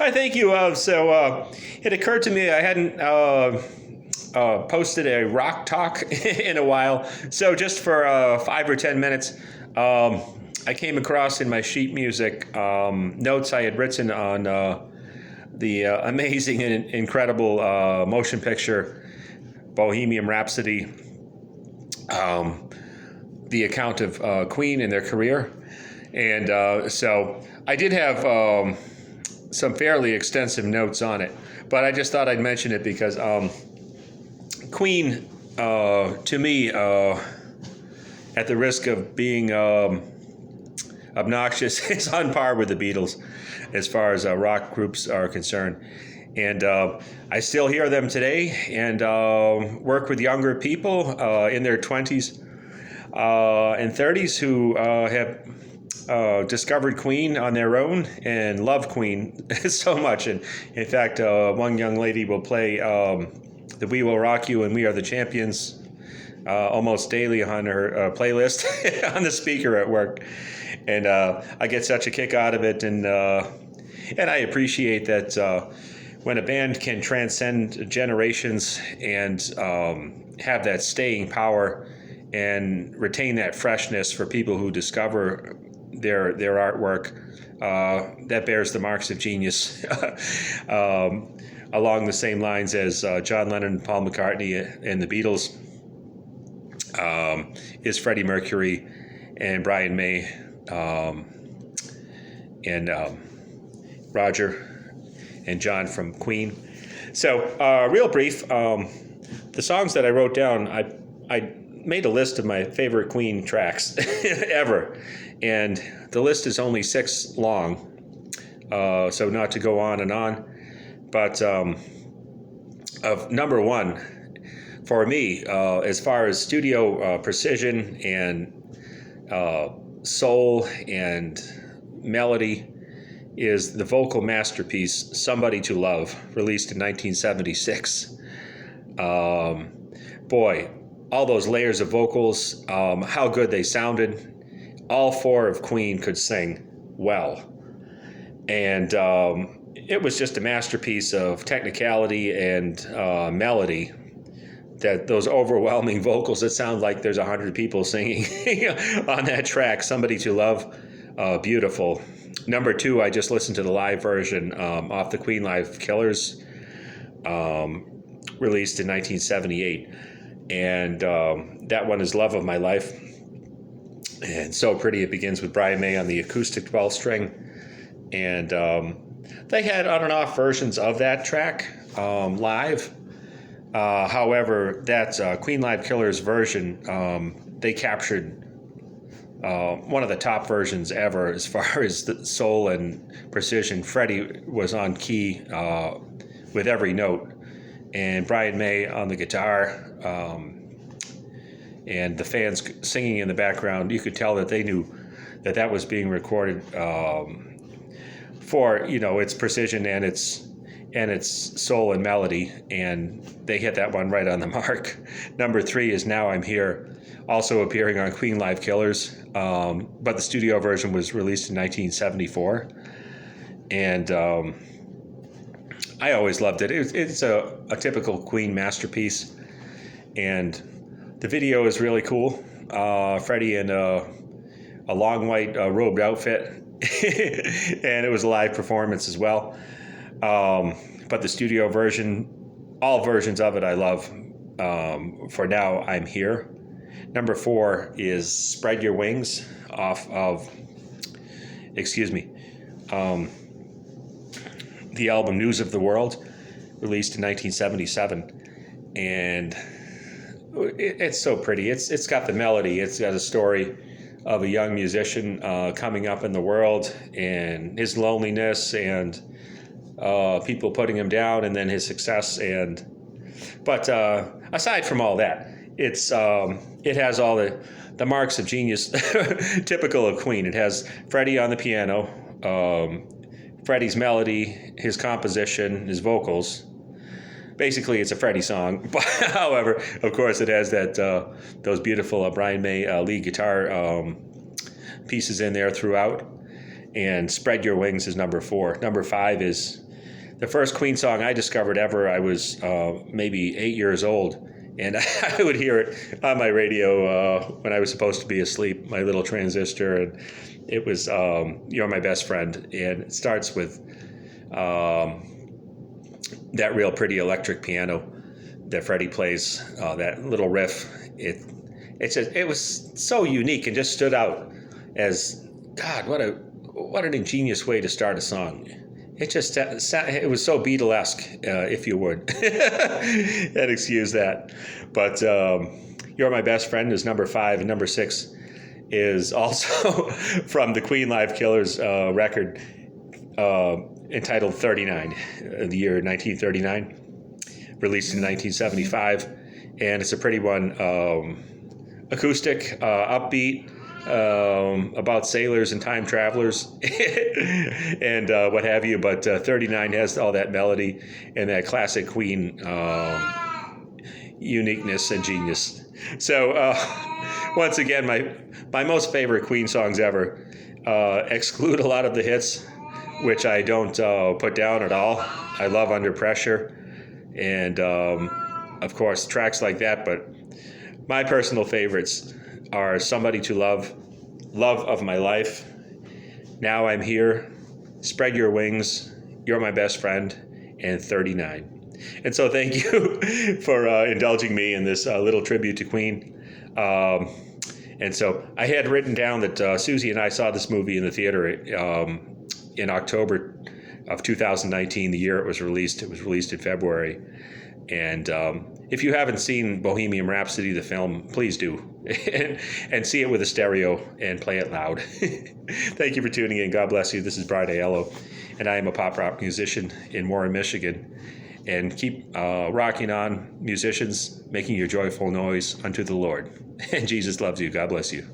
I thank you. It occurred to me I hadn't posted a rock talk in a while. So just for 5 or 10 minutes, I came across in my sheet music notes I had written on the amazing and incredible motion picture Bohemian Rhapsody, the account of Queen and their career. And so I did have some fairly extensive notes on it, but I just thought I'd mention it because Queen, to me, at the risk of being obnoxious, is on par with the Beatles as far as rock groups are concerned. And I still hear them today and work with younger people in their 20s and 30s who have discovered Queen on their own and love Queen so much. And in fact, one young lady will play the We Will Rock You and We Are the Champions almost daily on her playlist on the speaker at work. And I get such a kick out of it. And I appreciate that when a band can transcend generations and have that staying power and retain that freshness for people who discover their artwork, that bears the marks of genius. Along the same lines as John Lennon, Paul McCartney, and the Beatles, is Freddie Mercury and Brian May and Roger and John from Queen. So, real brief, the songs that I wrote down, I made a list of my favorite Queen tracks ever, and the list is only 6 long, so not to go on and on, but of number 1 for me, as far as studio precision and soul and melody, is the vocal masterpiece "Somebody to Love," released in 1976. Boy, all those layers of vocals, how good they sounded. All 4 of Queen could sing well. And it was just a masterpiece of technicality and melody. That those overwhelming vocals, it sound like there's 100 people singing on that track, "Somebody to Love." Beautiful. Number 2, I just listened to the live version off the Queen Live Killers, released in 1978. And that one is "Love of My Life." And so pretty. It begins with Brian May on the acoustic 12 string. And they had on and off versions of that track live. However, that Queen Live Killers version, they captured one of the top versions ever as far as the soul and precision. Freddie was on key with every note, and Brian May on the guitar, and the fans singing in the background. You could tell that they knew that that was being recorded for its precision and its soul and melody, and they hit that one right on the mark. Number 3 is "Now I'm Here," also appearing on Queen Live Killers, but the studio version was released in 1974. And I always loved it. It's a typical Queen masterpiece, and the video is really cool. Freddie in a long white robed outfit, and it was a live performance as well. But the studio version, all versions of it I love. For "Now I'm Here." Number 4 is "Spread Your Wings" off of, the album "News of the World," released in 1977. And it's so pretty. It's got the melody. It's got a story of a young musician coming up in the world and his loneliness and people putting him down, and then his success. But aside from all that, it has all the marks of genius typical of Queen. It has Freddie on the piano, Freddie's melody, his composition, his vocals. Basically, it's a Freddie song. However, of course, it has those beautiful Brian May lead guitar pieces in there throughout. and Spread Your Wings is number 4. Number 5 is the first Queen song I discovered ever. I was maybe 8 years old, and I would hear it on my radio when I was supposed to be asleep, my little transistor, and it was You're My Best Friend, and it starts with that real pretty electric piano that Freddie plays, that little riff. It was so unique and just stood out as, God, what an ingenious way to start a song. It was so Beatlesque, if you would. And excuse that. But You're My Best Friend is number 5, and number 6 is also from the Queen Live Killers record entitled 39, the year 1939, released in 1975. And it's a pretty one, acoustic, upbeat, about sailors and time travelers and what have you. But 39 has all that melody and that classic Queen uniqueness and genius. So once again, my most favorite Queen songs ever exclude a lot of the hits, which I don't put down at all. I love Under Pressure and, of course, tracks like that. But my personal favorites are Somebody to Love, Love of My Life, Now I'm Here, Spread Your Wings, You're My Best Friend, and 39. And so thank you for indulging me in this little tribute to Queen. And so I had written down that Susie and I saw this movie in the theater in October of 2019, the year it was released. It was released in February. And if you haven't seen Bohemian Rhapsody, the film, please do. and see it with a stereo and play it loud. Thank you for tuning in. God bless you. This is Brian Aiello, and I am a pop rock musician in Warren, Michigan. And keep rocking on, musicians, making your joyful noise unto the Lord. And Jesus loves you. God bless you.